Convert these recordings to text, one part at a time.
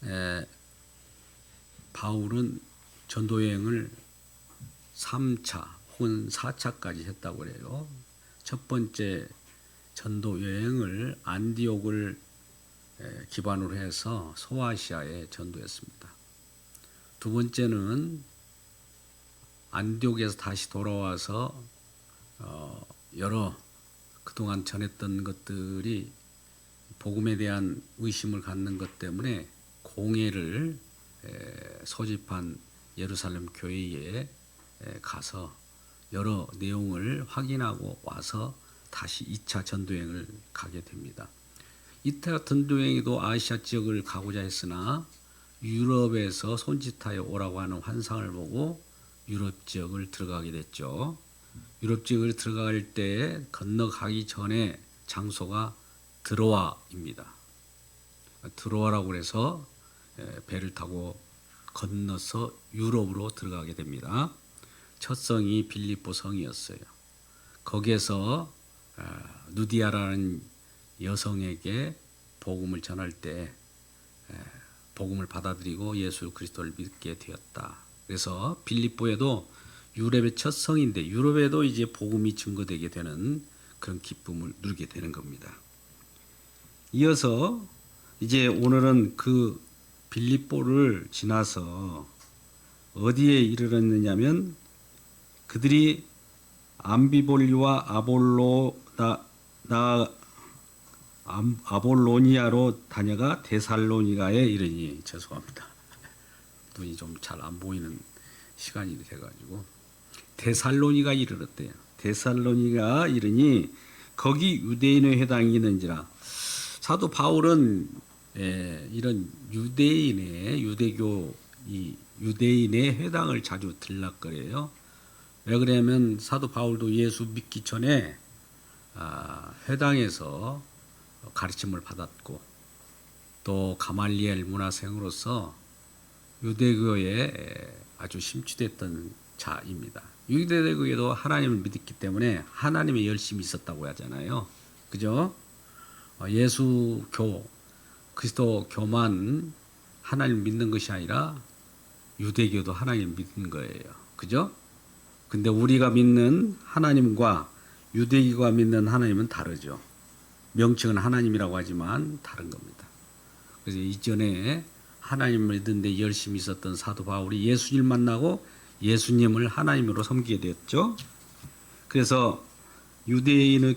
에, 바울은 전도여행을 3차 혹은 4차까지 했다고 그래요. 첫 번째 전도여행을 안디옥을 기반으로 해서 소아시아에 전도했습니다. 두 번째는 안디옥에서 다시 돌아와서 여러 그동안 전했던 것들이 복음에 대한 의심을 갖는 것 때문에 공회를 소집한 예루살렘 교회에 가서 여러 내용을 확인하고 와서 다시 2차 전도여행을 가게 됩니다. 2차 전도여행에도 아시아 지역을 가고자 했으나 유럽에서 손짓하여 오라고 하는 환상을 보고 유럽 지역을 들어가게 됐죠. 유럽 지역을 들어갈 때 건너가기 전에 장소가 드로아입니다. 드로아라고 해서 배를 타고 건너서 유럽으로 들어가게 됩니다. 첫 성이 빌립보 성이었어요. 거기에서 누디아라는 여성에게 복음을 전할 때 복음을 받아들이고 예수 그리스도를 믿게 되었다. 그래서 빌립보에도 유럽의 첫 성인데 유럽에도 이제 복음이 증거되게 되는 그런 기쁨을 누리게 되는 겁니다. 이어서 이제 오늘은 그 빌립보를 지나서 어디에 이르렀느냐면 그들이 암비볼리와 아볼로니아로 다녀가 데살로니가에 이르니, 죄송합니다. 눈이 좀 잘 안 보이는 시간이 돼가지고 데살로니가 이르렀대요. 데살로니가 이르니 거기 유대인의 회당이 있는지라. 사도 바울은 이런 유대인의 유대인의 회당을 자주 들락거려요. 왜 그러냐면 사도 바울도 예수 믿기 전에 회당에서 가르침을 받았고 또 가말리엘 문화생으로서 유대교에 아주 심취됐던 자입니다. 유대교에도 하나님을 믿었기 때문에 하나님의 열심이 있었다고 하잖아요. 그죠? 예수교, 그리스도교만 하나님 믿는 것이 아니라 유대교도 하나님 믿는 거예요. 그죠? 근데 우리가 믿는 하나님과 유대교가 믿는 하나님은 다르죠. 명칭은 하나님이라고 하지만 다른 겁니다. 그래서 이전에 하나님을 믿는데 열심히 있었던 사도 바울이 예수님을 만나고 예수님을 하나님으로 섬기게 되었죠. 그래서 유대인의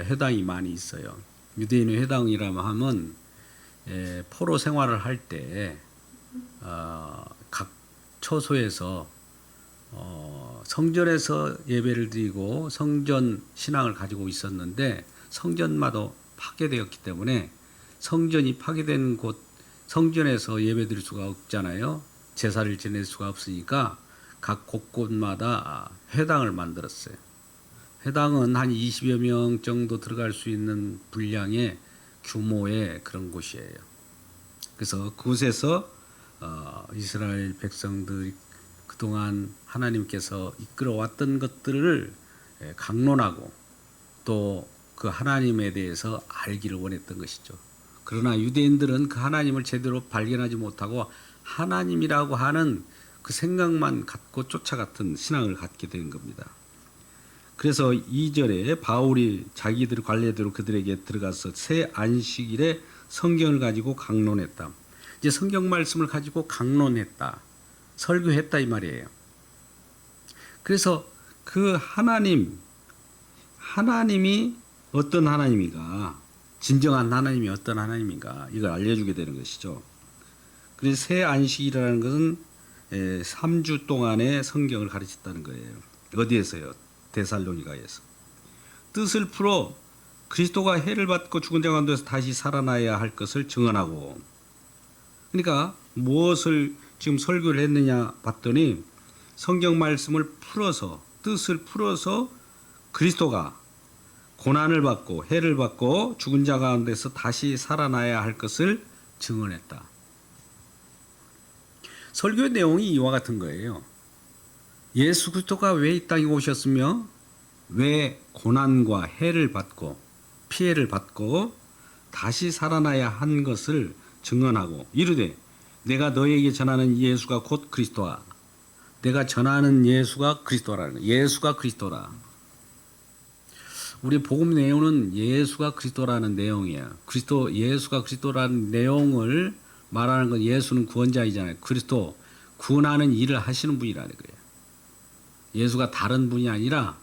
회당이 많이 있어요. 유대인의 회당이라고 하면 포로 생활을 할 때 각 처소에서 성전에서 예배를 드리고 성전 신앙을 가지고 있었는데 성전마다 파괴되었기 때문에 성전이 파괴된 곳 성전에서 예배 드릴 수가 없잖아요. 제사를 지낼 수가 없으니까 각 곳곳마다 회당을 만들었어요. 회당은 한 20여 명 정도 들어갈 수 있는 분량의 규모의 그런 곳이에요. 그래서 그곳에서 이스라엘 백성들이 그동안 하나님께서 이끌어왔던 것들을 강론하고 또 그 하나님에 대해서 알기를 원했던 것이죠. 그러나 유대인들은 그 하나님을 제대로 발견하지 못하고 하나님이라고 하는 그 생각만 갖고 쫓아갔던 신앙을 갖게 된 겁니다. 그래서 2절에 바울이 자기들 관례대로 그들에게 들어가서 새 안식일에 성경을 가지고 강론했다. 이제 성경 말씀을 가지고 강론했다. 설교했다 이 말이에요. 그래서 그 하나님이 어떤 하나님인가, 진정한 하나님이 어떤 하나님인가 이걸 알려주게 되는 것이죠. 그래서 새 안식이라는 것은 3주 동안의 성경을 가르쳤다는 거예요. 어디에서요? 데살로니가에서. 뜻을 풀어 그리스도가 해를 받고 죽은 자 가운데서 다시 살아나야 할 것을 증언하고. 그러니까 무엇을 지금 설교를 했느냐 봤더니 성경 말씀을 풀어서 뜻을 풀어서 그리스도가 고난을 받고 해를 받고 죽은 자 가운데서 다시 살아나야 할 것을 증언했다. 설교의 내용이 이와 같은 거예요. 예수 그리스도가 왜 이 땅에 오셨으며 왜 고난과 해를 받고 피해를 받고 다시 살아나야 한 것을 증언하고 이르되 내가 너에게 전하는 예수가 곧 그리스도라. 내가 전하는 예수가 그리스도라는 거예요. 예수가 그리스도라. 우리 복음 내용은 예수가 그리스도라는 내용이에요. 예수가 그리스도라는 내용을 말하는 건 예수는 구원자이잖아요. 그리스도 구원하는 일을 하시는 분이라는 거예요. 예수가 다른 분이 아니라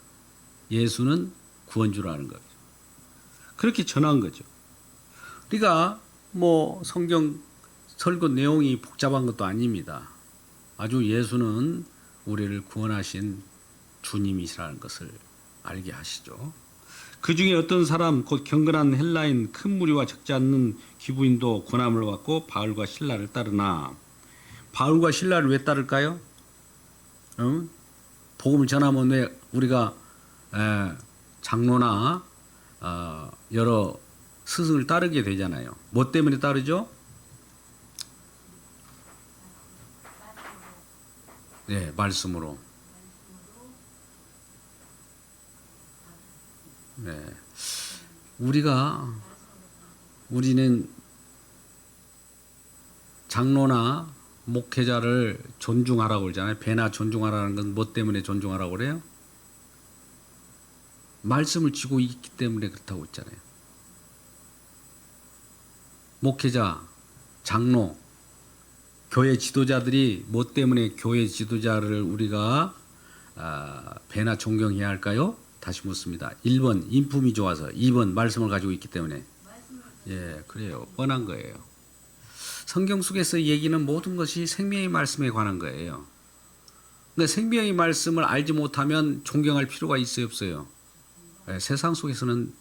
예수는 구원주라는 거죠. 그렇게 전한 거죠. 그러니까 뭐 성경 설교 내용이 복잡한 것도 아닙니다. 아주 예수는 우리를 구원하신 주님이시라는 것을 알게 하시죠. 그 중에 어떤 사람 곧 경건한 헬라인 큰 무리와 적지 않는 기부인도 권함을 받고 바울과 실라를 따르나. 바울과 실라를 왜 따를까요? 복음을 전하면 왜 우리가 장로나 여러 스승을 따르게 되잖아요. 뭐 때문에 따르죠? 네, 말씀으로. 네. 우리는 장로나 목회자를 존중하라고 그러잖아요. 배나 존중하라는 건 뭐 때문에 존중하라고 그래요? 말씀을 쥐고 있기 때문에 그렇다고 했잖아요. 목회자, 장로, 교회 지도자들이 뭐 때문에 교회 지도자를 우리가 배나 존경해야 할까요? 다시 묻습니다. 1번 인품이 좋아서, 2번 말씀을 가지고 있기 때문에. 예, 그래요. 뻔한 거예요. 성경 속에서 얘기는 모든 것이 생명의 말씀에 관한 거예요. 그러니까 생명의 말씀을 알지 못하면 존경할 필요가 있어요, 없어요? 예, 세상 속에서는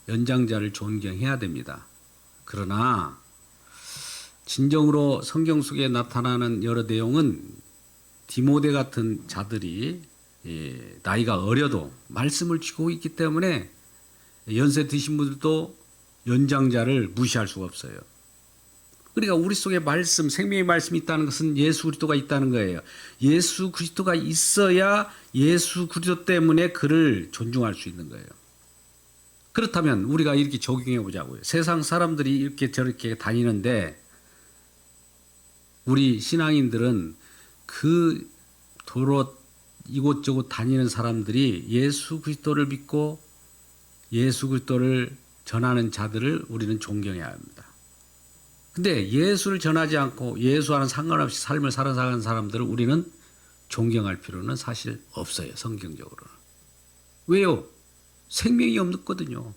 연장자를 존경해야 됩니다. 그러나 진정으로 성경 속에 나타나는 여러 내용은 디모데 같은 자들이 나이가 어려도 말씀을 쥐고 있기 때문에 연세 드신 분들도 연장자를 무시할 수가 없어요. 그러니까 우리 속에 말씀, 생명의 말씀이 있다는 것은 예수 그리스도가 있다는 거예요. 예수 그리스도가 있어야 예수 그리스도 때문에 그를 존중할 수 있는 거예요. 그렇다면 우리가 이렇게 적용해 보자고요. 세상 사람들이 이렇게 저렇게 다니는데 우리 신앙인들은 그 도로 이곳저곳 다니는 사람들이 예수 그리스도를 믿고 예수 그리스도를 전하는 자들을 우리는 존경해야 합니다. 근데 예수를 전하지 않고 예수와는 상관없이 삶을 살아가는 사람들을 우리는 존경할 필요는 사실 없어요. 성경적으로는. 왜요? 생명이 없거든요.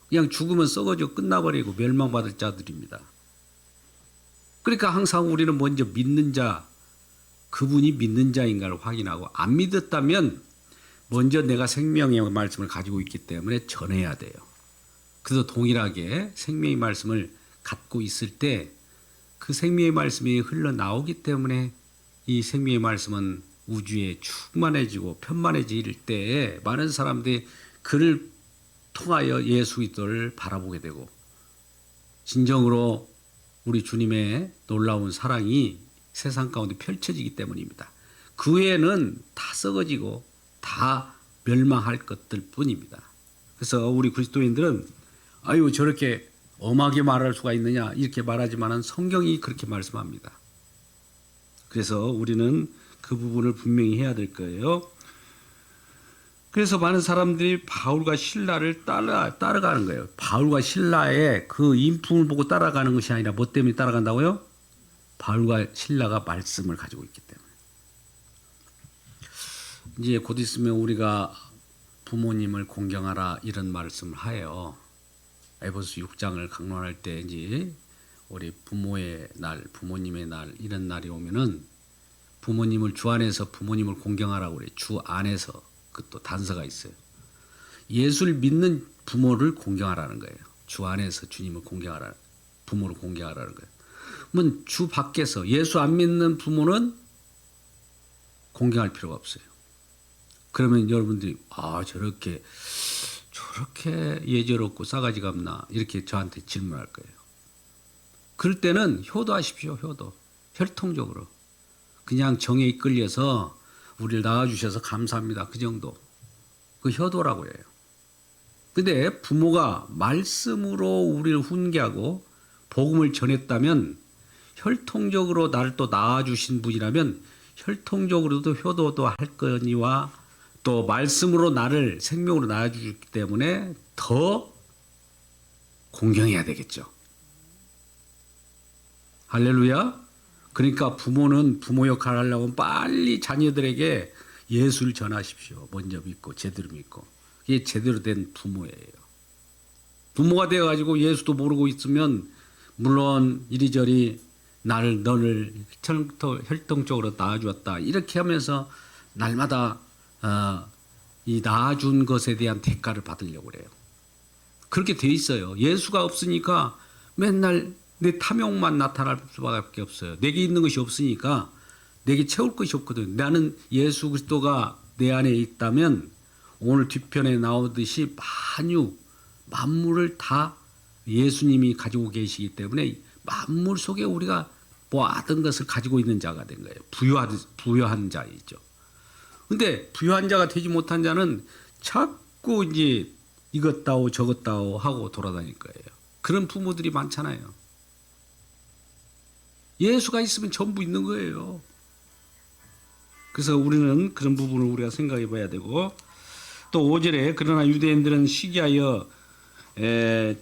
그냥 죽으면 썩어져 끝나버리고 멸망받을 자들입니다. 그러니까 항상 우리는 먼저 믿는 자, 그분이 믿는 자인가를 확인하고 안 믿었다면 먼저 내가 생명의 말씀을 가지고 있기 때문에 전해야 돼요. 그래서 동일하게 생명의 말씀을 갖고 있을 때 그 생명의 말씀이 흘러나오기 때문에 이 생명의 말씀은 우주에 충만해지고 편만해질 때에 많은 사람들이 그를 통하여 예수 그리스도를 바라보게 되고 진정으로 우리 주님의 놀라운 사랑이 세상 가운데 펼쳐지기 때문입니다. 그 외에는 다 썩어지고 다 멸망할 것들 뿐입니다. 그래서 우리 그리스도인들은 아유 저렇게 엄하게 말할 수가 있느냐 이렇게 말하지만은 성경이 그렇게 말씀합니다. 그래서 우리는 그 부분을 분명히 해야 될 거예요. 그래서 많은 사람들이 바울과 실라를 따라가는 거예요. 바울과 실라의 그 인품을 보고 따라가는 것이 아니라 뭐 때문에 따라간다고요? 바울과 실라가 말씀을 가지고 있기 때문에. 이제 곧 있으면 우리가 부모님을 공경하라 이런 말씀을 하여 에베소 6장을 강론할 때 이제 우리 부모의 날, 부모님의 날 이런 날이 오면은 부모님을 주 안에서 부모님을 공경하라고 그래요. 주 안에서 그것도 단서가 있어요. 예수를 믿는 부모를 공경하라는 거예요. 주 안에서 주님을 공경하라, 부모를 공경하라는 거예요. 그러면 주 밖에서 예수 안 믿는 부모는 공경할 필요가 없어요. 그러면 여러분들이 저렇게 예절없고 싸가지가 없나 이렇게 저한테 질문할 거예요. 그럴 때는 효도하십시오. 효도. 혈통적으로. 그냥 정에 이끌려서 우리를 낳아주셔서 감사합니다. 그 정도. 그 효도라고 해요. 근데 부모가 말씀으로 우리를 훈계하고 복음을 전했다면 혈통적으로 나를 또 낳아주신 분이라면 혈통적으로도 효도도 할 거니와 또 말씀으로 나를 생명으로 낳아주기 때문에 더 공경해야 되겠죠. 할렐루야. 그러니까 부모는 부모 역할을 하려면 빨리 자녀들에게 예수를 전하십시오. 먼저 믿고 제대로 믿고. 이게 제대로 된 부모예요. 부모가 되어가지고 예수도 모르고 있으면 물론 이리저리 너를 혈통적으로 낳아주었다 이렇게 하면서 날마다 이 낳아준 것에 대한 대가를 받으려고 그래요. 그렇게 돼 있어요. 예수가 없으니까 맨날 내 탐욕만 나타날 수밖에 없어요. 내게 있는 것이 없으니까 내게 채울 것이 없거든. 나는 예수 그리스도가 내 안에 있다면 오늘 뒤편에 나오듯이 만물을 다 예수님이 가지고 계시기 때문에 만물 속에 우리가 모든 것을 가지고 있는 자가 된 거예요. 부유한 자이죠. 근데 부유한 자가 되지 못한 자는 자꾸 이제 이것 다오 저것 다오 하고 돌아다닐 거예요. 그런 부모들이 많잖아요. 예수가 있으면 전부 있는 거예요. 그래서 우리는 그런 부분을 우리가 생각해 봐야 되고 또 5절에 그러나 유대인들은 시기하여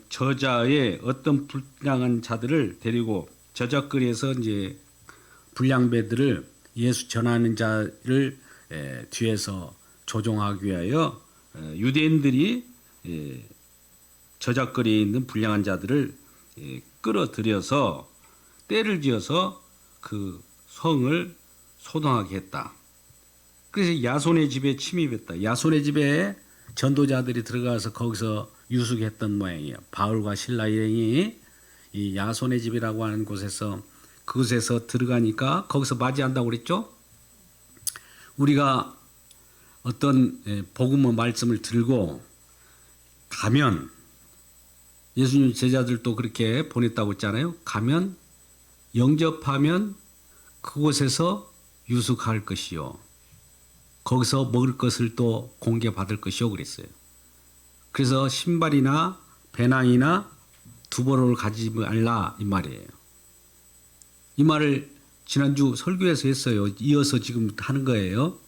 저자의 어떤 불량한 자들을 데리고 저작거리에서 이제 불량배들을 예수 전하는 자를 뒤에서 조종하기 위하여 유대인들이 저작거리에 있는 불량한 자들을 끌어들여서 떼를 지어서 그 성을 소동하게 했다. 그래서 야손의 집에 침입했다. 야손의 집에 전도자들이 들어가서 거기서 유숙했던 모양이에요. 바울과 실라 일행이 이 야손의 집이라고 하는 그곳에서 들어가니까 거기서 맞이한다고 그랬죠. 우리가 어떤 복음의 말씀을 들고 가면 예수님 제자들도 그렇게 보냈다고 했잖아요. 가면 영접하면 그곳에서 유숙할 것이요. 거기서 먹을 것을 또 공개받을 것이요 그랬어요. 그래서 신발이나 배낭이나 두보로를 가지지 말라 이 말이에요. 이 말을 지난주 설교에서 했어요. 이어서 지금 하는 거예요.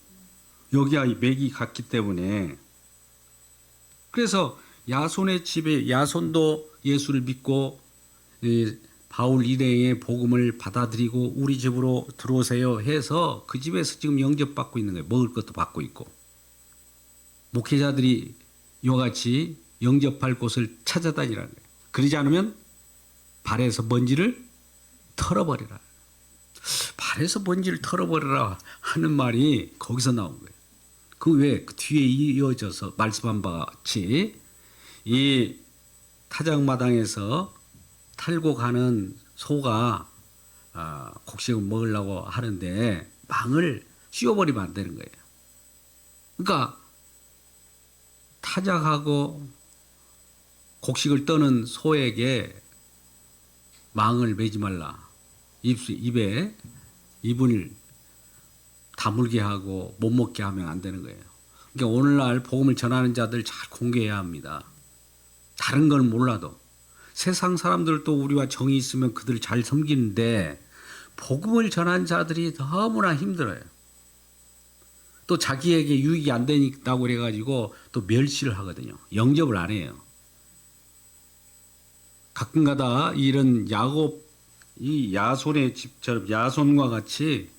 여기와 맥이 같기 때문에. 그래서 야손의 집에 야손도 예수를 믿고 바울 일행의 복음을 받아들이고 우리 집으로 들어오세요 해서 그 집에서 지금 영접받고 있는 거예요. 먹을 것도 받고 있고. 목회자들이 이와 같이 영접할 곳을 찾아다니라는 거예요. 그러지 않으면 발에서 먼지를 털어버리라. 발에서 먼지를 털어버리라 하는 말이 거기서 나온 거예요. 그 왜 그 뒤에 이어져서 말씀한 바와 같이 이 타작마당에서 탈고 가는 소가 곡식을 먹으려고 하는데 망을 씌워버리면 안 되는 거예요. 그러니까 타작하고 곡식을 떠는 소에게 망을 매지 말라. 입에 입을 다물게 하고 못 먹게 하면 안 되는 거예요. 그러니까 오늘날 복음을 전하는 자들 잘 공개해야 합니다. 다른 건 몰라도 세상 사람들도 우리와 정이 있으면 그들을 잘 섬기는데 복음을 전하는 자들이 너무나 힘들어요. 또 자기에게 유익이 안 되니까 그래가지고 또 멸시를 하거든요. 영접을 안 해요. 가끔가다 이런 이 야손의 집처럼 야손과 같이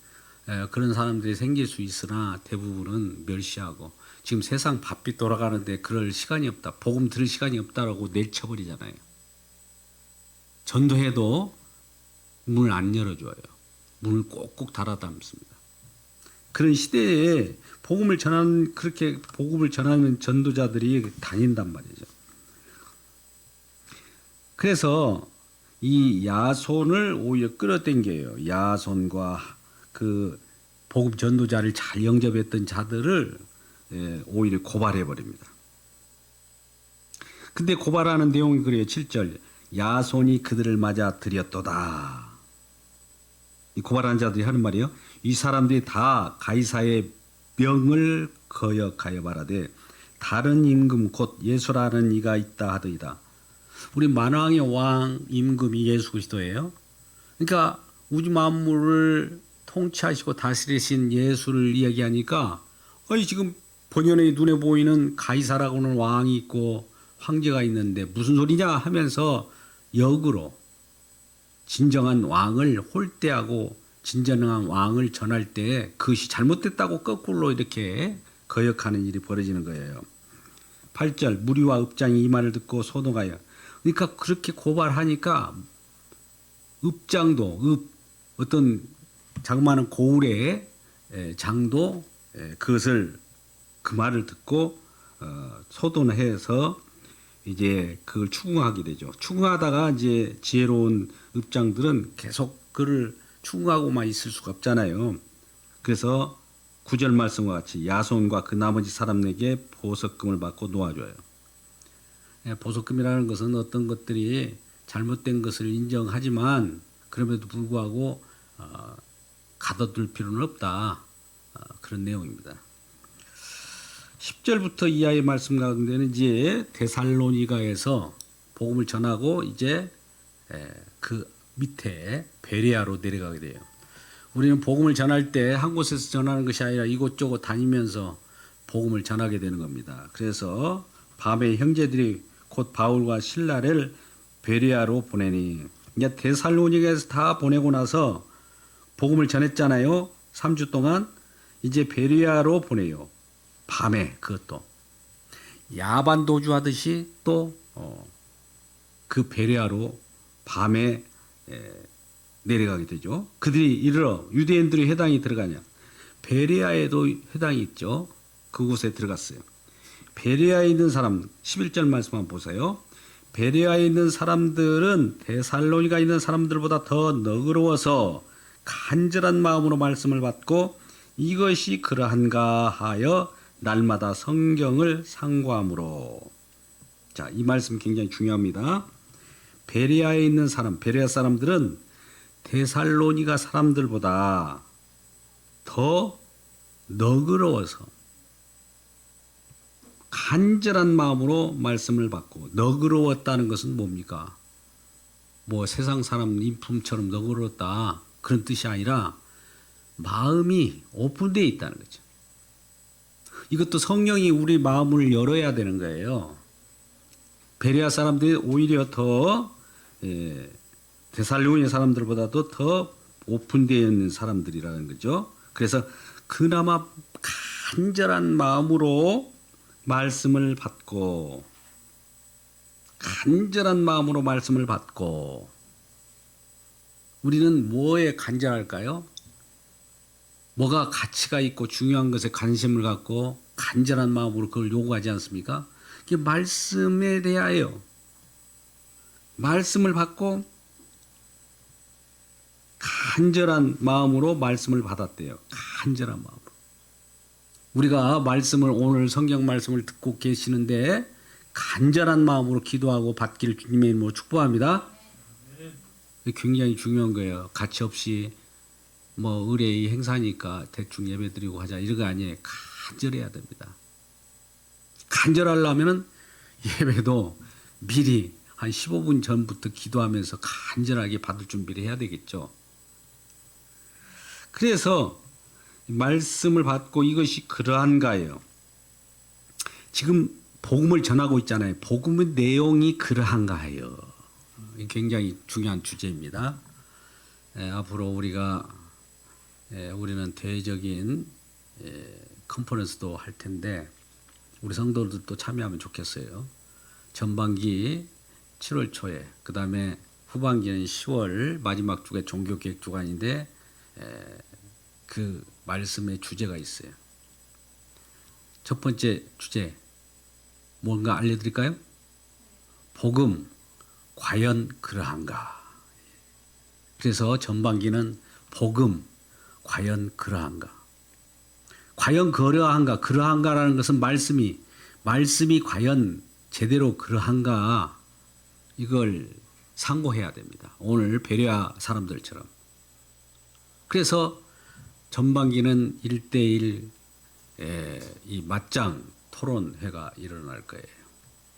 그런 사람들이 생길 수 있으나 대부분은 멸시하고 지금 세상 바삐 돌아가는데 그럴 시간이 없다. 복음 들을 시간이 없다라고 내쳐버리잖아요. 전도해도 문을 안 열어줘요. 문을 꼭꼭 닫아담습니다. 그런 시대에 그렇게 복음을 전하는 전도자들이 다닌단 말이죠. 그래서 이 야손을 오히려 끌어당겨요. 야손과 그 복음 전도자를 잘 영접했던 자들을 오히려 고발해 버립니다. 근데 고발하는 내용이 그래요. 7절 야손이 그들을 맞아 들였도다. 이 고발하는 자들이 하는 말이요. 이 사람들이 다 가이사의 명을 거역하여 말하되 다른 임금 곧 예수라는 이가 있다 하더이다. 우리 만왕의 왕 임금이 예수 그리스도예요. 그러니까 우주 만물을 통치하시고 다스리신 예수를 이야기하니까 지금 본연의 눈에 보이는 가이사라고는 왕이 있고 황제가 있는데 무슨 소리냐 하면서 역으로 진정한 왕을 홀대하고 진정한 왕을 전할 때 그것이 잘못됐다고 거꾸로 이렇게 거역하는 일이 벌어지는 거예요. 8절 무리와 읍장이 이 말을 듣고 소동하여 그러니까 그렇게 고발하니까 읍장도 어떤 자그마한 고을의 장도 그것을 그 말을 듣고 소동해서 이제 그걸 추궁하게 되죠. 추궁하다가 이제 지혜로운 읍장들은 계속 그를 추궁하고만 있을 수가 없잖아요. 그래서 9절 말씀과 같이 야손과 그 나머지 사람에게 보석금을 받고 놓아줘요. 보석금이라는 것은 어떤 것들이 잘못된 것을 인정하지만 그럼에도 불구하고 가둬둘 필요는 없다. 그런 내용입니다. 10절부터 이하의 말씀 가운데는 이제 데살로니가에서 복음을 전하고 이제 그 밑에 베레아로 내려가게 돼요. 우리는 복음을 전할 때 한 곳에서 전하는 것이 아니라 이곳저곳 다니면서 복음을 전하게 되는 겁니다. 그래서 밤에 형제들이 곧 바울과 실라를 베레아로 보내니 이제 데살로니가에서 다 보내고 나서 복음을 전했잖아요. 3주 동안 이제 베레아로 보내요. 밤에 그것도 야반 도주하듯이 또 그 베레아로 밤에 내려가게 되죠. 그들이 이르러 유대인들의 회당이 들어가냐. 베레아에도 회당이 있죠. 그곳에 들어갔어요. 베레아에 있는 사람 11절 말씀 한번 보세요. 베레아에 있는 사람들은 데살로니가 있는 사람들보다 더 너그러워서 간절한 마음으로 말씀을 받고 이것이 그러한가 하여 날마다 성경을 상고함으로. 자, 이 말씀 굉장히 중요합니다. 베레아에 있는 사람, 베레아 사람들은 데살로니가 사람들보다 더 너그러워서 간절한 마음으로 말씀을 받고. 너그러웠다는 것은 뭡니까? 뭐 세상 사람 인품처럼 너그러웠다 그런 뜻이 아니라 마음이 오픈되어 있다는 거죠. 이것도 성령이 우리 마음을 열어야 되는 거예요. 베레아 사람들이 오히려 더 데살로니가 사람들보다도 더 오픈되어 있는 사람들이라는 거죠. 그래서 그나마 간절한 마음으로 말씀을 받고 우리는 뭐에 간절할까요? 뭐가 가치가 있고 중요한 것에 관심을 갖고 간절한 마음으로 그걸 요구하지 않습니까? 그게 말씀에 대하여 말씀을 받고 간절한 마음으로 말씀을 받았대요. 간절한 마음으로. 우리가 말씀을 오늘 성경 말씀을 듣고 계시는데 간절한 마음으로 기도하고 받기를 주님의 이름으로 축복합니다. 굉장히 중요한 거예요. 가치 없이 뭐 의뢰의 행사니까 대충 예배드리고 하자 이런 거 아니에요. 간절해야 됩니다. 간절하려면은 예배도 미리 한 15분 전부터 기도하면서 간절하게 받을 준비를 해야 되겠죠. 그래서 말씀을 받고 이것이 그러한가요? 지금 복음을 전하고 있잖아요. 복음의 내용이 그러한가요? 굉장히 중요한 주제입니다. 앞으로 우리는 대외적인 컨퍼런스도 할 텐데 우리 성도들도 참여하면 좋겠어요. 전반기 7월 초에 그 다음에 후반기는 10월 마지막 주가 종교개혁 주간인데 그 말씀의 주제가 있어요. 첫 번째 주제 뭔가 알려드릴까요? 복음 과연 그러한가. 그래서 전반기는 복음 과연 그러한가. 과연 그러한가. 그러한가라는 것은 말씀이 과연 제대로 그러한가 이걸 상고해야 됩니다. 오늘 베레아 사람들처럼. 그래서 전반기는 1대1 이 맞짱 토론회가 일어날 거예요.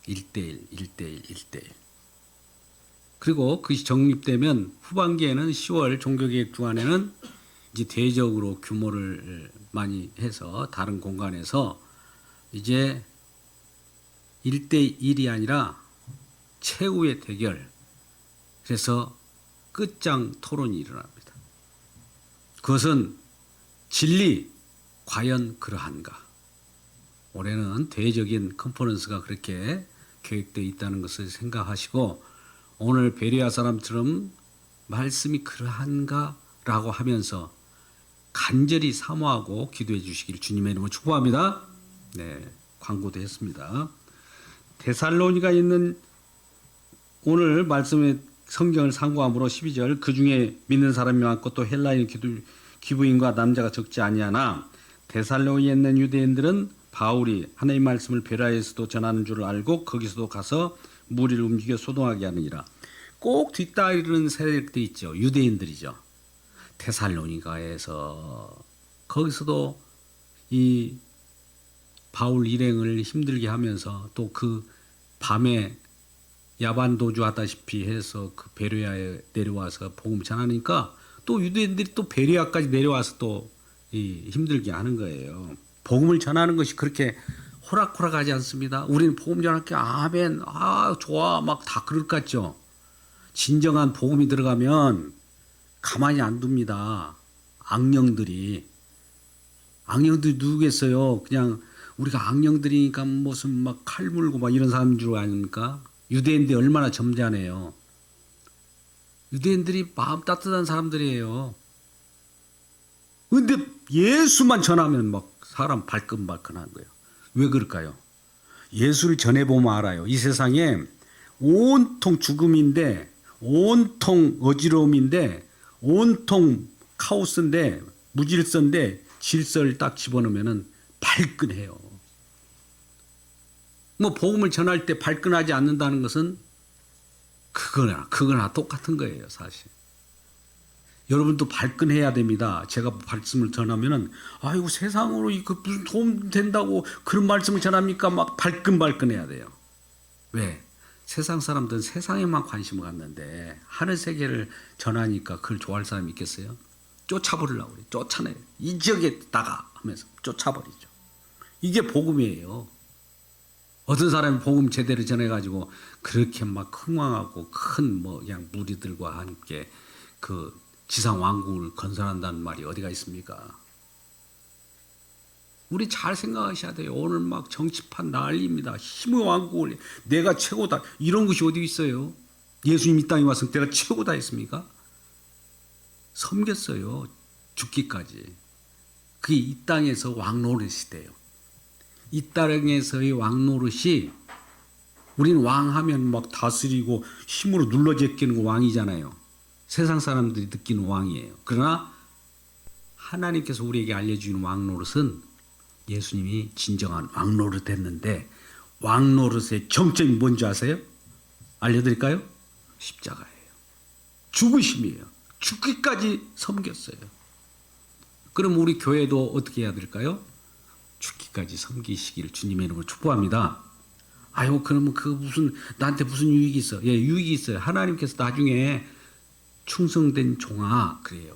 1대1. 그리고 그것이 정립되면 후반기에는 10월 종교개혁 주간에는 이제 대적으로 규모를 많이 해서 다른 공간에서 이제 1대1이 아니라 최후의 대결, 그래서 끝장 토론이 일어납니다. 그것은 진리 과연 그러한가? 올해는 대외적인 컨퍼런스가 그렇게 계획되어 있다는 것을 생각하시고 오늘 베레아 사람처럼 말씀이 그러한가? 라고 하면서 간절히 사모하고 기도해 주시길 주님의 이름으로 축복합니다. 네, 광고도 했습니다. 데살로니가 있는 오늘 말씀의 성경을 상고함으로 12절 그 중에 믿는 사람이 많고 또 헬라인 기부인과 남자가 적지 아니하나 데살로니에 있는 유대인들은 바울이 하나님 말씀을 베라에서도 전하는 줄을 알고 거기서도 가서 무리를 움직여 소동하게 하느니라. 꼭 뒤따르는 세력들이 있죠. 유대인들이죠. 데살로니가에서 거기서도 이 바울 일행을 힘들게 하면서 또 그 밤에 야반 도주하다시피 해서 그 베레아에 내려와서 복음 전하니까 또 유대인들이 또 베레아까지 내려와서 또 힘들게 하는 거예요. 복음을 전하는 것이 그렇게 호락호락하지 않습니다. 우리는 복음 전할게 아멘, 아 좋아 막 다 그럴 것 같죠. 진정한 복음이 들어가면 가만히 안 둡니다. 악령들이 누구겠어요? 그냥 우리가 악령들이니까 무슨 막 칼 물고 막 이런 사람인 줄 아닙니까? 유대인들이 얼마나 점잖해요. 유대인들이 마음 따뜻한 사람들이에요. 근데 예수만 전하면 막 사람 발끈발끈한 거예요. 왜 그럴까요? 예수를 전해보면 알아요. 이 세상에 온통 죽음인데, 온통 어지러움인데, 온통 카오스인데, 무질서인데 질서를 딱 집어넣으면 발끈해요. 뭐 복음을 전할 때 발끈하지 않는다는 것은 그거나 똑같은 거예요, 사실. 여러분도 발끈해야 됩니다. 제가 말씀을 전하면은 아이고 세상으로 무슨 도움 된다고 그런 말씀을 전합니까? 막 발끈해야 돼요. 왜? 세상 사람들은 세상에만 관심을 갖는데 하늘 세계를 전하니까 그걸 좋아할 사람이 있겠어요? 쫓아버리려고 그래요. 쫓아내요. 이 지역에 나가 하면서 쫓아버리죠. 이게 복음이에요. 어떤 사람이 복음 제대로 전해가지고 그렇게 막 흥왕하고 큰 뭐 그냥 무리들과 함께 그 지상 왕국을 건설한다는 말이 어디가 있습니까? 우리 잘 생각하셔야 돼요. 오늘 막 정치판 난리입니다. 힘의 왕국을 내가 최고다 이런 것이 어디 있어요? 예수님 이 땅에 와서 내가 최고다 했습니까? 섬겼어요. 죽기까지. 그게 이 땅에서 왕노릇이 돼요. 이 땅에서의 왕노릇이 우리는 왕하면 막 다스리고 힘으로 눌러 제끼는 왕이잖아요. 세상 사람들이 느끼는 왕이에요. 그러나 하나님께서 우리에게 알려주는 왕노릇은 예수님이 진정한 왕노릇 했는데 왕노릇의 정점이 뭔지 아세요? 알려드릴까요? 십자가예요. 죽으심이에요. 죽기까지 섬겼어요. 그럼 우리 교회도 어떻게 해야 될까요? 죽기까지 섬기시기를 주님의 이름으로 축복합니다. 아유, 그러면 나한테 무슨 유익이 있어? 예, 유익이 있어요. 하나님께서 나중에 충성된 종아, 그래요.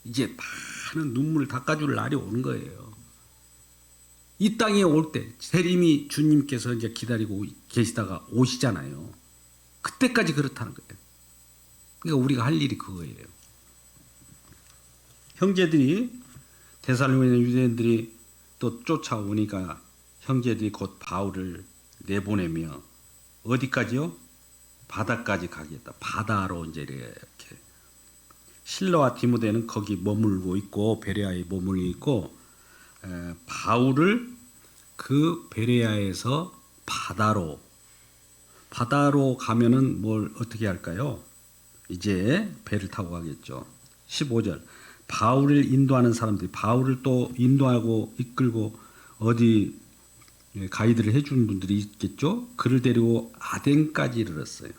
이제 많은 눈물을 닦아줄 날이 오는 거예요. 이 땅에 올 때, 세림이 주님께서 이제 기다리고 계시다가 오시잖아요. 그때까지 그렇다는 거예요. 그러니까 우리가 할 일이 그거예요. 형제들이, 데살로니가 있는 유대인들이 또 쫓아오니까 형제들이 곧 바울을 내보내며 어디까지요? 바다까지 가겠다. 바다로 이제 이렇게 실라와 디모데는 거기 머물고 있고 베레아에 머물고 있고 바울을 그 베레아에서 바다로 가면은 뭘 어떻게 할까요? 이제 배를 타고 가겠죠. 15절 바울을 인도하는 사람들이 바울을 또 인도하고 이끌고 어디 가이드를 해주는 분들이 있겠죠. 그를 데리고 아덴까지 이르렀어요.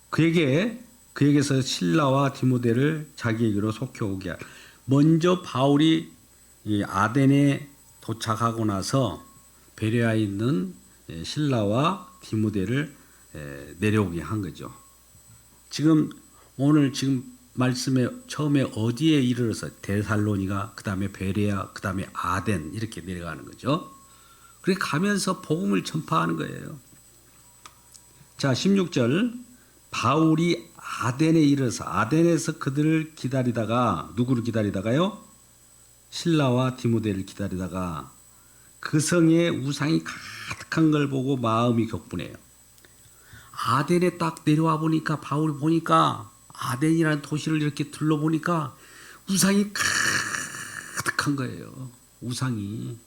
그에게서 실라와 디모데를 자기에게로 속혀오게 할. 먼저 바울이 이 아덴에 도착하고 나서 베레아에 있는 실라와 디모데를 내려오게 한 거죠. 지금 오늘 지금 말씀에 처음에 어디에 이르러서 데살로니가, 그 다음에 베레아, 그 다음에 아덴 이렇게 내려가는 거죠. 그렇게 가면서 복음을 전파하는 거예요. 자, 16절 바울이 아덴에 이르러서 아덴에서 그들을 기다리다가, 누구를 기다리다가요? 실라와 디모데를 기다리다가 그 성에 우상이 가득한 걸 보고 마음이 격분해요. 아덴에 딱 내려와 보니까, 바울이 보니까 아덴이라는 도시를 이렇게 둘러보니까 우상이 가득한 거예요. 우상이.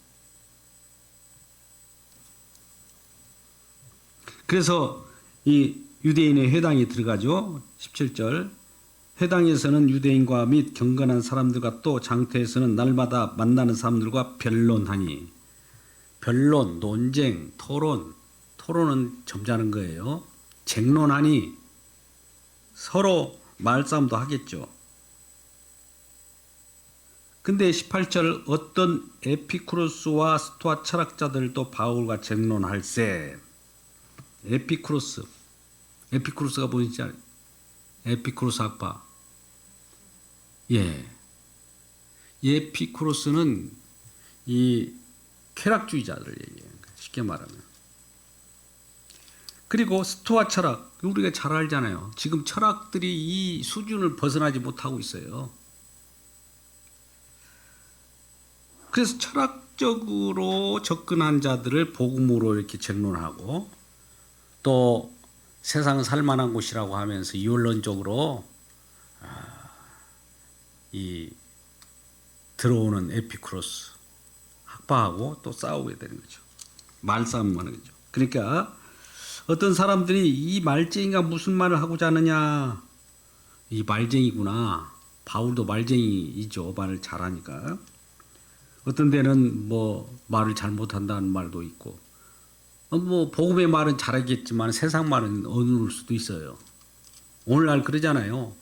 그래서 이 유대인의 회당에 들어가죠. 17절 회당에서는 유대인과 및 경건한 사람들과 또 장터에서는 날마다 만나는 사람들과 변론하니, 변론, 논쟁, 토론은 점잖은 거예요. 쟁론하니 서로 말싸움도 하겠죠. 근데 18절 어떤 에피쿠로스와 스토아 철학자들도 바울과 쟁론할세. 에피쿠로스가 뭔지 알아요? 에피쿠로스 학파. 에피쿠로스는 이 쾌락주의자들 얘기해요. 쉽게 말하면. 그리고 스토아 철학, 우리가 잘 알잖아요. 지금 철학들이 이 수준을 벗어나지 못하고 있어요. 그래서 철학적으로 접근한 자들을 복음으로 이렇게 쟁론하고, 또 세상은 살만한 곳이라고 하면서 이원론적으로 이 들어오는 에피쿠로스 학파하고 또 싸우게 되는 거죠. 말싸움하는 거죠. 그러니까 어떤 사람들이 이 말쟁이가 무슨 말을 하고자 하느냐, 이 말쟁이구나. 바울도 말쟁이이죠. 말을 잘하니까. 어떤 데는 뭐 말을 잘 못한다는 말도 있고, 뭐 복음의 말은 잘하겠지만 세상 말은 어눌 수도 있어요. 오늘날 그러잖아요.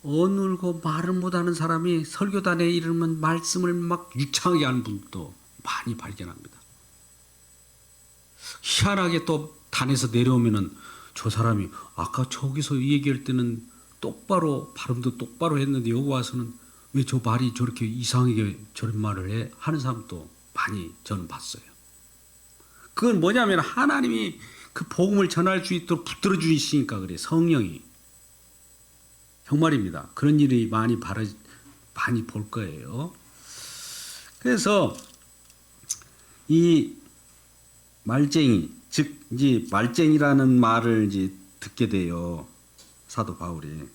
어눌고 말을 못하는 사람이 설교단에 이르면 말씀을 막 유창하게 하는 분도 많이 발견합니다. 희한하게 또 단에서 내려오면은 저 사람이 아까 저기서 얘기할 때는 똑바로 발음도 똑바로 했는데 여기 와서는 왜 저 말이 저렇게 이상하게 저런 말을 해? 하는 사람도 많이 저는 봤어요. 그건 뭐냐면 하나님이 그 복음을 전할 수 있도록 붙들어 주시니까 그래. 성령이. 정말입니다. 그런 일이 많이 볼 거예요. 그래서 이 말쟁이, 즉 이제 말쟁이라는 말을 이제 듣게 돼요. 사도 바울이.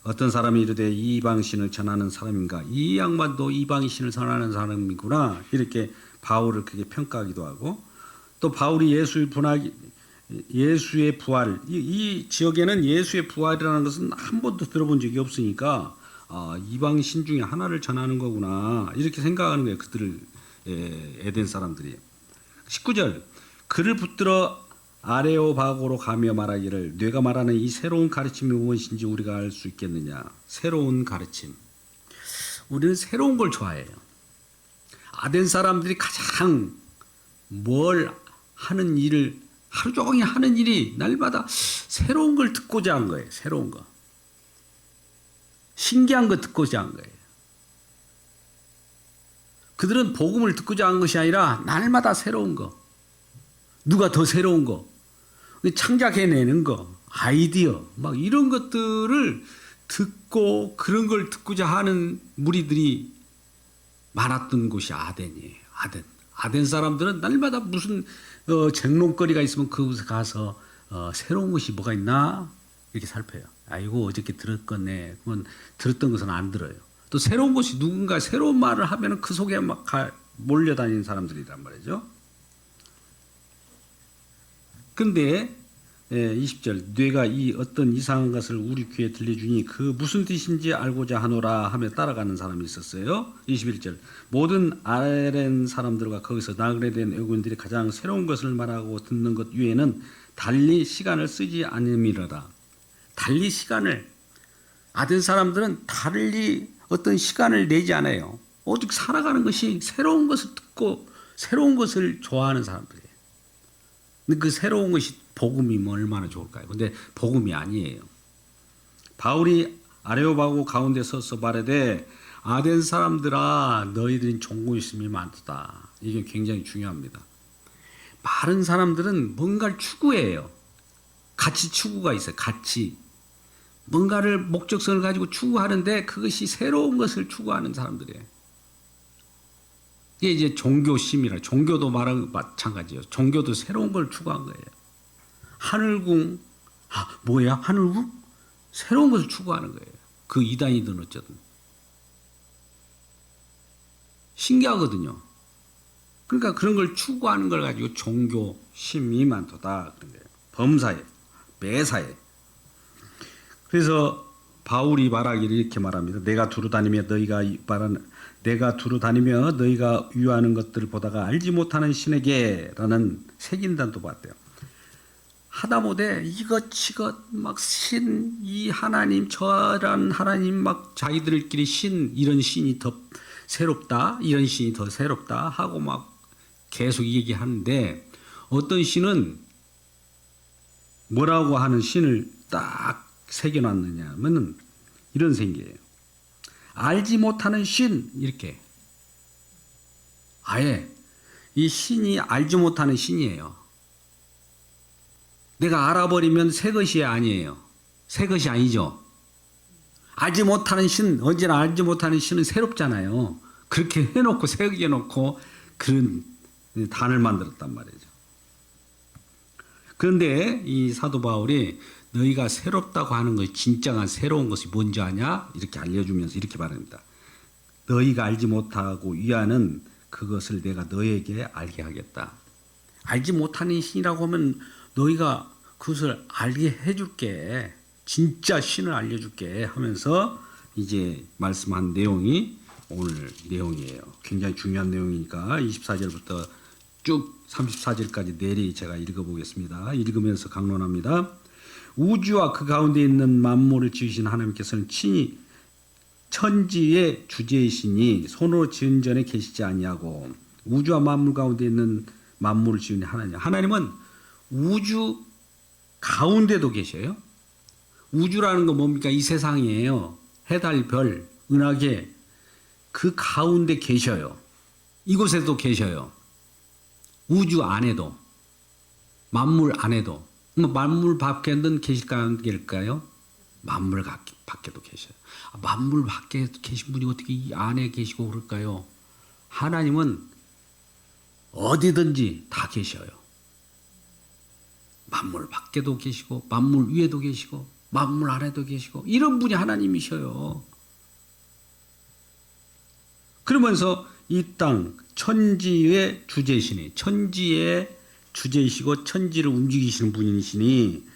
어떤 사람이 이르되 이방신을 전하는 사람인가? 이 양반도 이방신을 전하는 사람이구나. 이렇게 바울을 그렇게 평가하기도 하고, 또 바울이 예수의 부활, 이 지역에는 예수의 부활이라는 것은 한 번도 들어본 적이 없으니까 이방신 중에 하나를 전하는 거구나. 이렇게 생각하는 거예요. 그들을 에덴 사람들이. 19절 그를 붙들어 아레오바고로 가며 말하기를 네가 말하는 이 새로운 가르침이 무엇인지 우리가 알 수 있겠느냐. 새로운 가르침. 우리는 새로운 걸 좋아해요. 아덴 사람들이 가장 뭘 하는 일을 하루 종일 하는 일이 날마다 새로운 걸 듣고자 한 거예요. 새로운 거. 신기한 거 듣고자 한 거예요. 그들은 복음을 듣고자 한 것이 아니라 날마다 새로운 거. 누가 더 새로운 거. 창작해내는 거. 아이디어. 막 이런 것들을 듣고 그런 걸 듣고자 하는 무리들이 많았던 곳이 아덴이에요. 아덴 사람들은 날마다 무슨 쟁론거리가 있으면 그곳에 가서 새로운 것이 뭐가 있나 이렇게 살펴요. 아이고 어저께 들었겠네. 그건 들었던 것은 안 들어요. 또 새로운 것이 누군가 새로운 말을 하면 그 속에 막 몰려다니는 사람들이란 말이죠. 근데 20절 뇌가 이 어떤 이상한 것을 우리 귀에 들려주니 그 무슨 뜻인지 알고자 하노라 하며 따라가는 사람이 있었어요. 21절 모든 아덴 사람들과 거기서 나그네 된 외국인들이 가장 새로운 것을 말하고 듣는 것 외에는 달리 시간을 쓰지 않음이로라. 달리 시간을, 아덴 사람들은 달리 어떤 시간을 내지 않아요. 오직 살아가는 것이 새로운 것을 듣고 새로운 것을 좋아하는 사람들이에요. 근데 그 새로운 것이 복음이면 얼마나 좋을까요? 근데 복음이 아니에요. 바울이 아레오바고 가운데 서서 말하되 아덴 사람들아 너희들은 종고있음이 많도다. 이게 굉장히 중요합니다. 많은 사람들은 뭔가를 추구해요. 가치 추구가 있어요. 가치. 뭔가를 목적성을 가지고 추구하는데 그것이 새로운 것을 추구하는 사람들이에요. 이게 이제 종교심이라. 종교도 마찬가지예요. 종교도 새로운 걸 추구한 거예요. 하늘궁. 뭐야? 하늘궁? 새로운 것을 추구하는 거예요. 그 이단이든 어쩌든. 신기하거든요. 그러니까 그런 걸 추구하는 걸 가지고 종교심이 많도다. 그런 거예요. 범사에, 매사에. 그래서 바울이 말하기를 이렇게 말합니다. 내가 두루 다니며 너희가 유하는 것들을 보다가 알지 못하는 신에게라는 색인단도 봤대요. 하다못해 이것저것 막 신, 이 하나님, 저런 하나님 막 자기들끼리 신, 이런 신이 더 새롭다, 이런 신이 더 새롭다 하고 막 계속 얘기하는데 어떤 신은 뭐라고 하는 신을 딱 새겨놨느냐 하면은 이런 생기예요. 알지 못하는 신, 이렇게. 아예 이 신이 알지 못하는 신이에요. 내가 알아버리면 새 것이 아니에요. 새 것이 아니죠. 알지 못하는 신, 언제나 알지 못하는 신은 새롭잖아요. 그렇게 해놓고 새겨놓고 그런 단을 만들었단 말이죠. 그런데 이 사도 바울이 너희가 새롭다고 하는 것이 진정한 새로운 것이 뭔지 아냐? 이렇게 알려주면서 이렇게 말합니다. 너희가 알지 못하고 위하는 그것을 내가 너에게 알게 하겠다. 알지 못하는 신이라고 하면 너희가 그것을 알게 해줄게. 진짜 신을 알려줄게 하면서 이제 말씀한 내용이 오늘 내용이에요. 굉장히 중요한 내용이니까 24절부터 쭉 34절까지 내리 제가 읽어보겠습니다. 읽으면서 강론합니다. 우주와 그 가운데 있는 만물을 지으신 하나님께서는 친히 천지의 주제이시니 손으로 지은 전에 계시지 아니하고 우주와 만물 가운데 있는 만물을 지은 하나님. 하나님은 우주 가운데도 계셔요. 우주라는 건 뭡니까? 이 세상이에요. 해달, 별, 은하계 그 가운데 계셔요. 이곳에도 계셔요. 우주 안에도 만물 안에도 만물 밖에는 계실까요? 안 계실까요? 만물 밖에도 계셔요. 만물 밖에 계신 분이 어떻게 이 안에 계시고 그럴까요? 하나님은 어디든지 다 계셔요. 만물 밖에도 계시고 만물 위에도 계시고 만물 안에도 계시고 이런 분이 하나님이셔요. 그러면서 이 땅 천지의 주제이시니 천지의 주제이시고 천지를 움직이시는 분이시니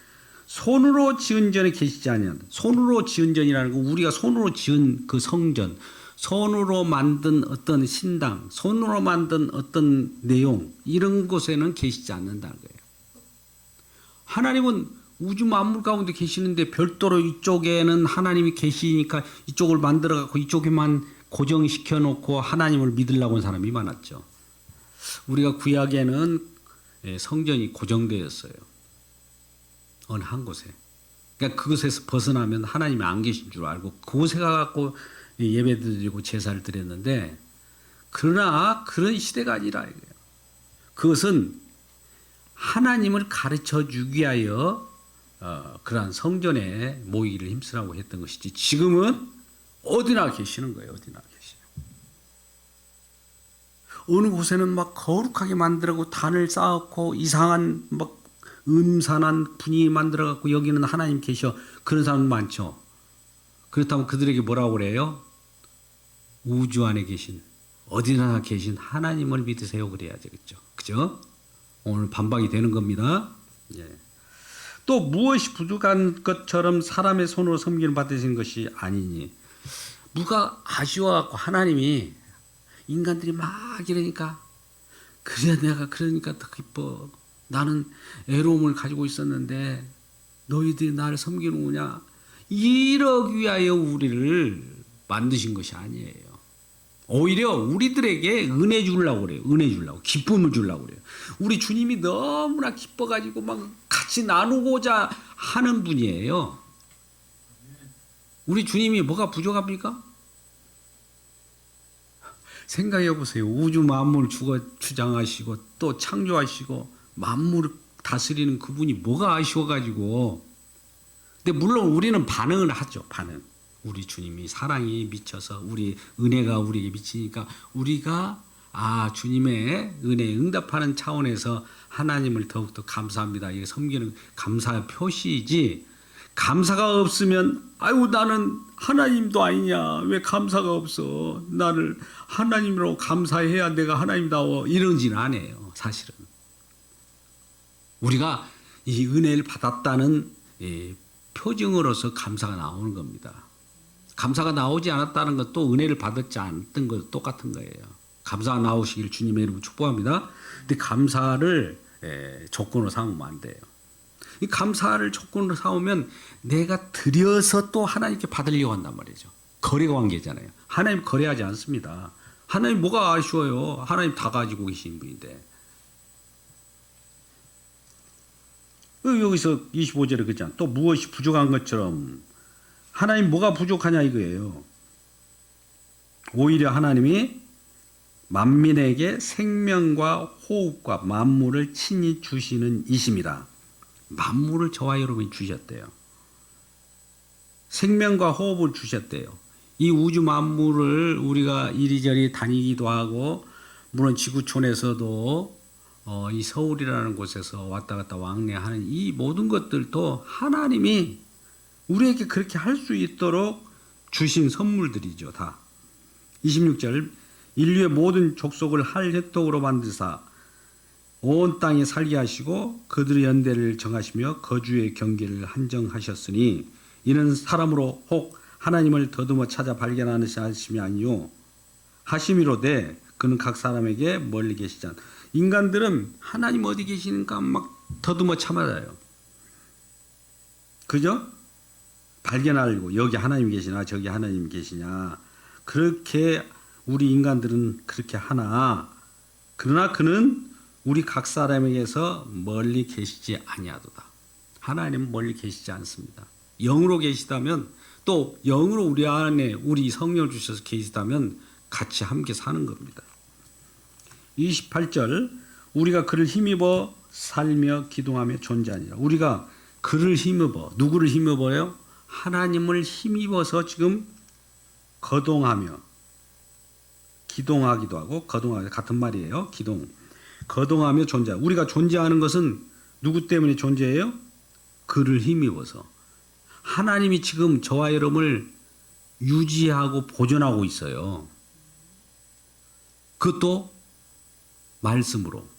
손으로 지은 전에 계시지 아니한 손으로 지은 전이라는 거 우리가 손으로 지은 그 성전 손으로 만든 어떤 신당 손으로 만든 어떤 내용 이런 곳에는 계시지 않는다는 거예요. 하나님은 우주 만물 가운데 계시는데 별도로 이쪽에는 하나님이 계시니까 이쪽을 만들어 갖고 이쪽에만 고정시켜 놓고 하나님을 믿으려고 하는 사람이 많았죠. 우리가 구약에는 성전이 고정되었어요. 어느 한 곳에. 그러니까 그곳에서 벗어나면 하나님이 안 계신 줄 알고 그곳에 가갖고 예배 드리고 제사를 드렸는데 그러나 그런 시대가 아니라 이거예요. 그것은 하나님을 가르쳐 주기 위하여 그러한 성전에 모이기를 힘쓰라고 했던 것이지 지금은 어디나 계시는 거예요. 어디나 계시요. 어느 곳에는 막 거룩하게 만들고 단을 쌓고 이상한 막 음산한 분위기 만들어 갖고 여기는 하나님 계셔. 그런 사람 많죠. 그렇다면 그들에게 뭐라고 그래요? 우주 안에 계신 어디나 계신 하나님을 믿으세요. 그래야 되겠죠. 그죠? 오늘 반박이 되는 겁니다. 예. 또 무엇이 부족한 것처럼 사람의 손으로 섬기는 받으신 것이 아니니 누가 아쉬워갖고 하나님이 인간들이 막 이러니까 그래 내가 그러니까 더 기뻐. 나는 애로움을 가지고 있었는데 너희들이 나를 섬기는구나. 이러기 위하여 우리를 만드신 것이 아니에요. 오히려 우리들에게 은혜 주려고 그래요. 은혜 주려고. 기쁨을 주려고 그래요. 우리 주님이 너무나 기뻐가지고 막 같이 나누고자 하는 분이에요. 우리 주님이 뭐가 부족합니까? 생각해 보세요. 우주 만물을 주장하시고 또 창조하시고 만물을 다스리는 그분이 뭐가 아쉬워가지고. 근데 물론 우리는 반응을 하죠. 반응. 우리 주님이 사랑이 미쳐서 우리 은혜가 우리에게 미치니까 우리가 주님의 은혜에 응답하는 차원에서 하나님을 더욱더 감사합니다. 이게 섬기는 감사의 표시이지, 감사가 없으면 나는 하나님도 아니냐, 왜 감사가 없어, 나를 하나님으로 감사해야 내가 하나님다워, 이런지는 안 해요. 사실은 우리가 이 은혜를 받았다는 표징으로서 감사가 나오는 겁니다. 감사가 나오지 않았다는 것도 은혜를 받았지 않았던 것 똑같은 거예요. 감사가 나오시길 주님의 이름으로 축복합니다. 근데 감사를 조건으로 삼으면 안 돼요. 이 감사를 조건으로 삼으면 내가 드려서 또 하나님께 받으려고 한단 말이죠. 거래 관계잖아요. 하나님 거래하지 않습니다. 하나님 뭐가 아쉬워요. 하나님 다 가지고 계신 분인데. 여기서 25절에 그랬잖아. 또 무엇이 부족한 것처럼 하나님 뭐가 부족하냐 이거예요. 오히려 하나님이 만민에게 생명과 호흡과 만물을 친히 주시는 이십니다. 만물을 저와 여러분이 주셨대요. 생명과 호흡을 주셨대요. 이 우주 만물을 우리가 이리저리 다니기도 하고, 물론 지구촌에서도 이 서울이라는 곳에서 왔다 갔다 왕래하는 이 모든 것들도 하나님이 우리에게 그렇게 할 수 있도록 주신 선물들이죠. 다. 26절, 인류의 모든 족속을 할 혈통으로 만드사 온 땅에 살게 하시고 그들의 연대를 정하시며 거주의 경계를 한정하셨으니 이는 사람으로 혹 하나님을 더듬어 찾아 발견하는 하심이 아니요 하심이로되 그는 각 사람에게 멀리 계시지 않. 인간들은 하나님 어디 계시는가 막 더듬어 찾아요. 그죠? 발견하려고 여기 하나님 계시나 저기 하나님 계시냐, 그렇게 우리 인간들은 그렇게 하나, 그러나 그는 우리 각 사람에게서 멀리 계시지 아니하도다. 하나님은 멀리 계시지 않습니다. 영으로 계시다면, 또 영으로 우리 안에 우리 성령을 주셔서 계시다면 같이 함께 사는 겁니다. 28절, 우리가 그를 힘입어 살며 기동하며 존재하니라. 우리가 그를 힘입어, 누구를 힘입어요? 하나님을 힘입어서 지금 거동하며, 기동하기도 하고 거동하기 같은 말이에요. 기동, 거동하며 존재. 우리가 존재하는 것은 누구 때문에 존재해요? 그를 힘입어서. 하나님이 지금 저와 여러분을 유지하고 보존하고 있어요. 그것도 말씀으로.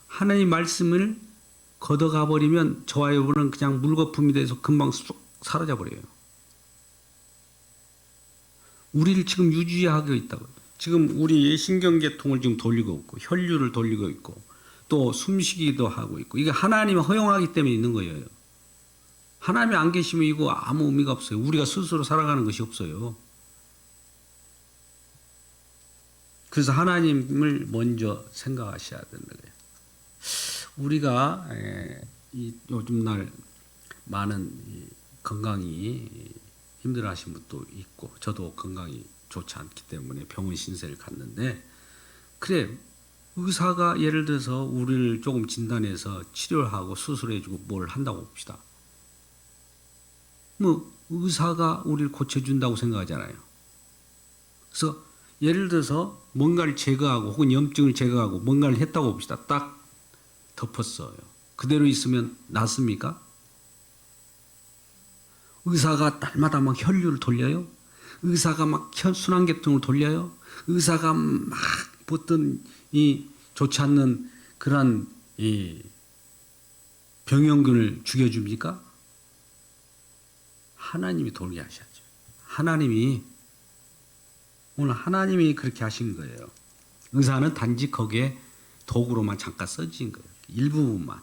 하나님 말씀을 걷어가 버리면 저와 여러분은 그냥 물거품이 돼서 금방 쑥 사라져 버려요. 우리를 지금 유지하고 있다고요. 지금 우리 신경계통을 지금 돌리고 있고, 혈류를 돌리고 있고, 또 숨쉬기도 하고 있고, 이게 하나님이 허용하기 때문에 있는 거예요. 하나님이 안 계시면 이거 아무 의미가 없어요. 우리가 스스로 살아가는 것이 없어요. 그래서 하나님을 먼저 생각하셔야 되는 거예요. 우리가 요즘 날 많은 건강이 힘들어하시는 분도 있고, 저도 건강이 좋지 않기 때문에 병원 신세를 갔는데, 그래 의사가 예를 들어서 우리를 조금 진단해서 치료하고 수술해주고 뭘 한다고 봅시다. 뭐 의사가 우리를 고쳐준다고 생각하잖아요. 그래서 예를 들어서 뭔가를 제거하고 혹은 염증을 제거하고 뭔가를 했다고 봅시다. 딱 덮었어요. 그대로 있으면 낫습니까? 의사가 날마다 막 혈류를 돌려요. 의사가 막 순환계통을 돌려요. 의사가 막 어떤 이 좋지 않는 그러한 이 병영균을 죽여줍니까? 하나님이 돌게 하셨죠. 하나님이, 오늘 하나님이 그렇게 하신 거예요. 의사는 단지 거기에 도구로만 잠깐 써진 거예요. 일부분만.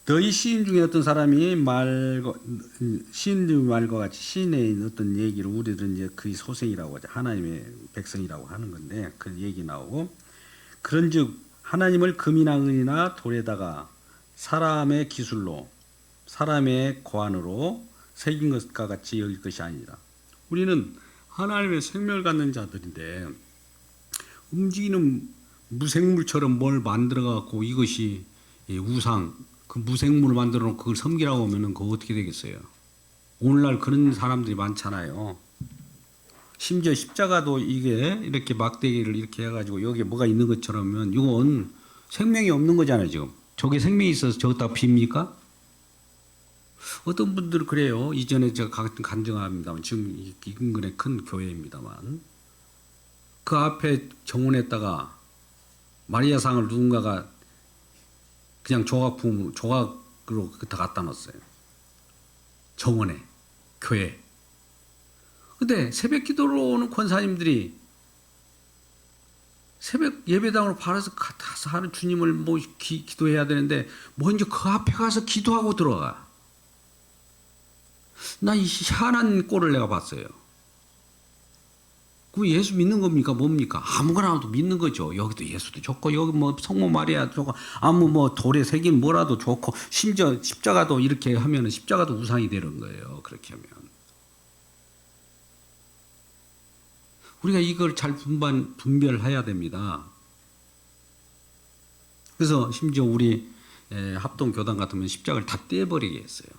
너희 시인 중에 어떤 사람이 시인들 말과 같이 시인의 어떤 얘기를 우리들은 이제 그의 소생이라고 하죠. 하나님의 백성이라고 하는 건데 그 얘기 나오고, 그런즉 하나님을 금이나 은이나 돌에다가 사람의 기술로 사람의 고안으로 새긴 것과 같이 여길 것이 아니라 우리는 하나님의 생명을 갖는 자들인데 움직이는 무생물처럼 뭘 만들어 갖고 이것이 우상 그 무생물을 만들어 놓고 그걸 섬기라고 하면은 그거 어떻게 되겠어요? 오늘날 그런 사람들이 많잖아요. 심지어 십자가도 이게 이렇게 막대기를 이렇게 해가지고 여기에 뭐가 있는 것처럼은 이건 생명이 없는 거잖아요. 지금 저게 생명이 있어서 저기다가 빕니까? 어떤 분들은 그래요. 이전에 제가 같은 간증합니다만 지금 이 근근의 큰 교회입니다만 그 앞에 정원에다가 마리아상을 누군가가 그냥 조각으로 다 갖다 놨어요. 정원에 교회. 근데 새벽 기도로 오는 권사님들이 새벽 예배당으로 바라서 가서 하는 주님을 뭐 기도해야 되는데 먼저 그 앞에 가서 기도하고 들어가. 나 이 희한한 꼴을 내가 봤어요. 그 예수 믿는 겁니까? 뭡니까? 아무거나도 믿는 거죠. 여기도 예수도 좋고 여기 뭐 성모 마리아 좋고 아무 뭐 돌에 새긴 뭐라도 좋고 심지어 십자가도 이렇게 하면은 십자가도 우상이 되는 거예요. 그렇게 하면 우리가 이걸 잘 분별해야 됩니다. 그래서 심지어 우리 합동 교단 같으면 십자가를 다 떼버리게 했어요.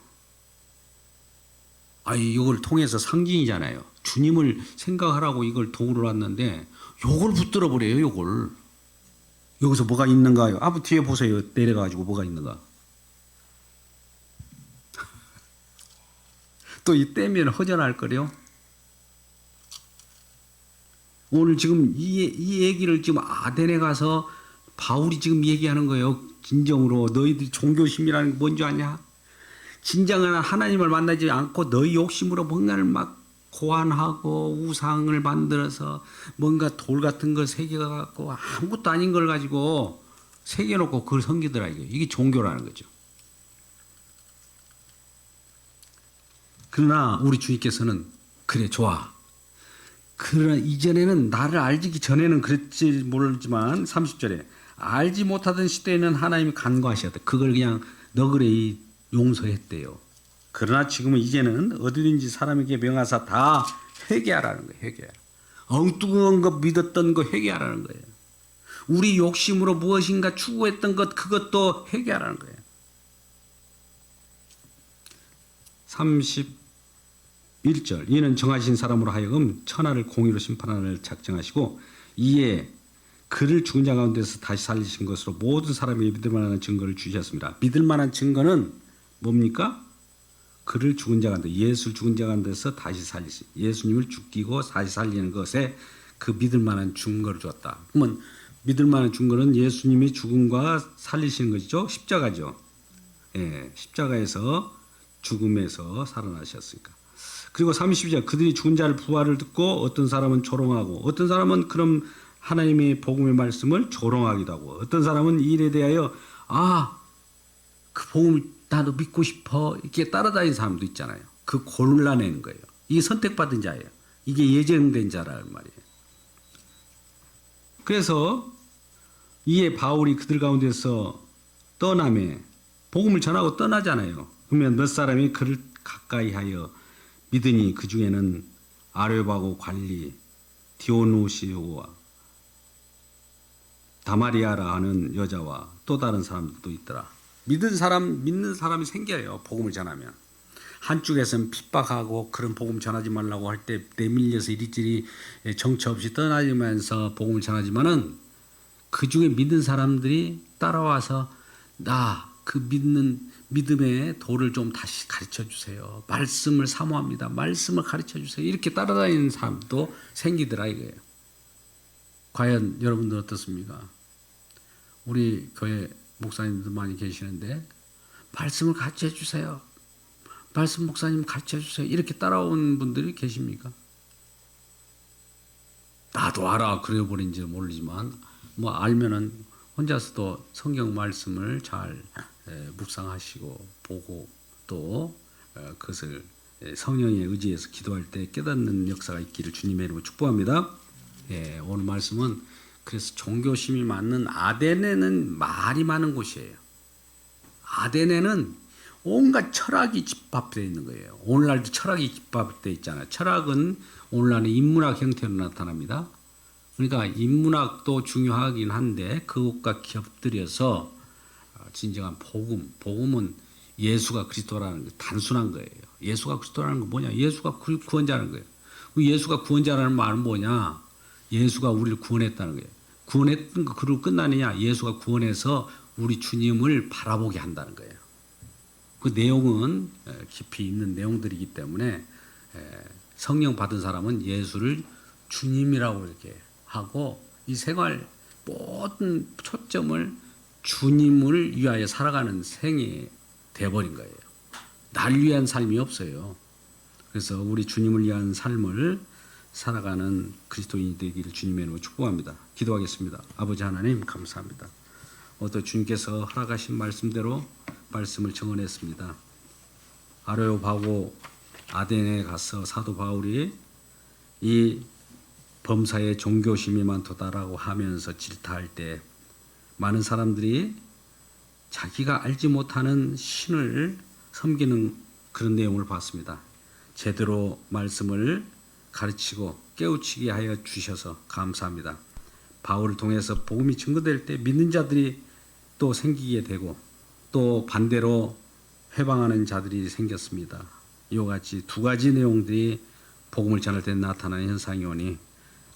이걸 통해서 상징이잖아요. 주님을 생각하라고 이걸 도구로 놨는데 요걸 붙들어 버려요. 요걸 여기서 뭐가 있는가요? 뒤에 보세요. 내려가지고 뭐가 있는가. 또 이 떼면 허전할 거요. 오늘 지금 이 얘기를 지금 아덴에 가서 바울이 지금 얘기하는 거예요. 진정으로 너희들 종교심이라는 게 뭔지 아냐? 진정한 하나님을 만나지 않고 너희 욕심으로 뭔가를 막 고안하고 우상을 만들어서 뭔가 돌 같은 걸 새겨갖고 아무것도 아닌 걸 가지고 새겨놓고 그걸 섬기더라. 이게 종교라는 거죠. 그러나 우리 주님께서는 그래 좋아. 그러나 이전에는 나를 알기 전에는 그랬지 모르지만 30절에 알지 못하던 시대에는 하나님이 간과하셨다. 그걸 그냥 너그레이 용서했대요. 그러나 지금은 이제는 어디든지 사람에게 명하사 다 회개하라는 거예요. 회개하라. 엉뚱한 거 믿었던 거 회개하라는 거예요. 우리 욕심으로 무엇인가 추구했던 것 그것도 회개하라는 거예요. 31절 이는 정하신 사람으로 하여금 천하를 공의로 심판하는 작정하시고 이에 그를 죽은 자 가운데서 다시 살리신 것으로 모든 사람에게 믿을 만한 증거를 주셨습니다. 믿을 만한 증거는 뭡니까? 그를 죽은 자 가운데 예수를 죽은 자 가운데서 다시 살리신 예수님을 죽이고 다시 살리는 것에 그 믿을 만한 증거를 주었다. 그러면 믿을 만한 증거는 예수님이 죽음과 살리시는 것이죠. 십자가죠. 예, 십자가에서 죽음에서 살아나셨으니까. 그리고 32절 그들이 죽은 자를 부활을 듣고 어떤 사람은 조롱하고 어떤 사람은 그럼 하나님의 복음의 말씀을 조롱하기도 하고 어떤 사람은 이 일에 대하여 그 복음을 나도 믿고 싶어 이렇게 따라다니는 사람도 있잖아요. 그 골라내는 거예요. 이게 선택받은 자예요. 이게 예정된 자라는 말이에요. 그래서 이에 바울이 그들 가운데서 떠남에 복음을 전하고 떠나잖아요. 그러면 몇 사람이 그를 가까이 하여 믿으니 그 중에는 아레오바고 관리 디오노시오와 다마리아라 하는 여자와 또 다른 사람들도 있더라. 믿는 사람이 생겨요. 복음을 전하면. 한쪽에서는 핍박하고 그런 복음 전하지 말라고 할 때 내밀려서 이리저리 정처 없이 떠나면서 복음을 전하지만은 그 중에 믿는 사람들이 따라와서 그 믿음의 도를 좀 다시 가르쳐 주세요. 말씀을 사모합니다. 말씀을 가르쳐 주세요. 이렇게 따라다니는 사람도 생기더라 이거예요. 과연 여러분들 어떻습니까? 우리 교회 목사님들 많이 계시는데 말씀을 가르쳐 주세요. 말씀 목사님 가르쳐 주세요. 이렇게 따라온 분들이 계십니까? 나도 알아 그래 버린지 모르지만 뭐 알면은 혼자서도 성경 말씀을 잘 묵상하시고 보고 또 그것을 성령의 의지에서 기도할 때 깨닫는 역사가 있기를 주님의 이름으로 축복합니다. 오늘 말씀은 그래서 종교심이 많은 아데네는 말이 많은 곳이에요. 아데네는 온갖 철학이 집합되어 있는 거예요. 오늘날도 철학이 집합되어 있잖아요. 철학은 오늘날은 인문학 형태로 나타납니다. 그러니까 인문학도 중요하긴 한데 그것과 곁들여서 진정한 복음은 예수가 그리스도라는 게 단순한 거예요. 예수가 그리스도라는 건 뭐냐? 예수가 구원자라는 거예요. 예수가 구원자라는 말은 뭐냐? 예수가 우리를 구원했다는 거예요. 구원했던 거 그러고 끝나느냐? 예수가 구원해서 우리 주님을 바라보게 한다는 거예요. 그 내용은 깊이 있는 내용들이기 때문에 성령 받은 사람은 예수를 주님이라고 이렇게 하고 이 생활 모든 초점을 주님을 위하여 살아가는 생이 돼버린 거예요. 날 위한 삶이 없어요. 그래서 우리 주님을 위한 삶을 살아가는 그리스도인이 되기를 주님의 이름으로 축복합니다. 기도하겠습니다. 아버지 하나님 감사합니다. 또 주님께서 허락하신 말씀대로 말씀을 정언했습니다. 아레오바고 아덴에 가서 사도 바울이 이 범사에 종교심이 많도다라고 하면서 질타할 때 많은 사람들이 자기가 알지 못하는 신을 섬기는 그런 내용을 봤습니다. 제대로 말씀을 가르치고 깨우치게 하여 주셔서 감사합니다. 바울을 통해서 복음이 증거될 때 믿는 자들이 또 생기게 되고 또 반대로 회방하는 자들이 생겼습니다. 이와 같이 두 가지 내용들이 복음을 전할 때 나타나는 현상이 오니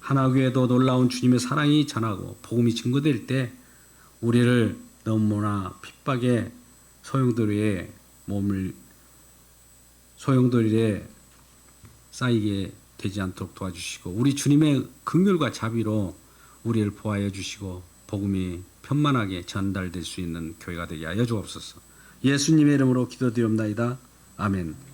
하나교회도 놀라운 주님의 사랑이 전하고 복음이 증거될 때 우리를 너무나 핍박의 소용돌이에 쌓이게 되지 않도록 도와주시고 우리 주님의 긍휼과 자비로 우리를 보호하여 주시고 복음이 편만하게 전달될 수 있는 교회가 되게 하여 주옵소서. 예수님의 이름으로 기도드리옵나이다. 아멘.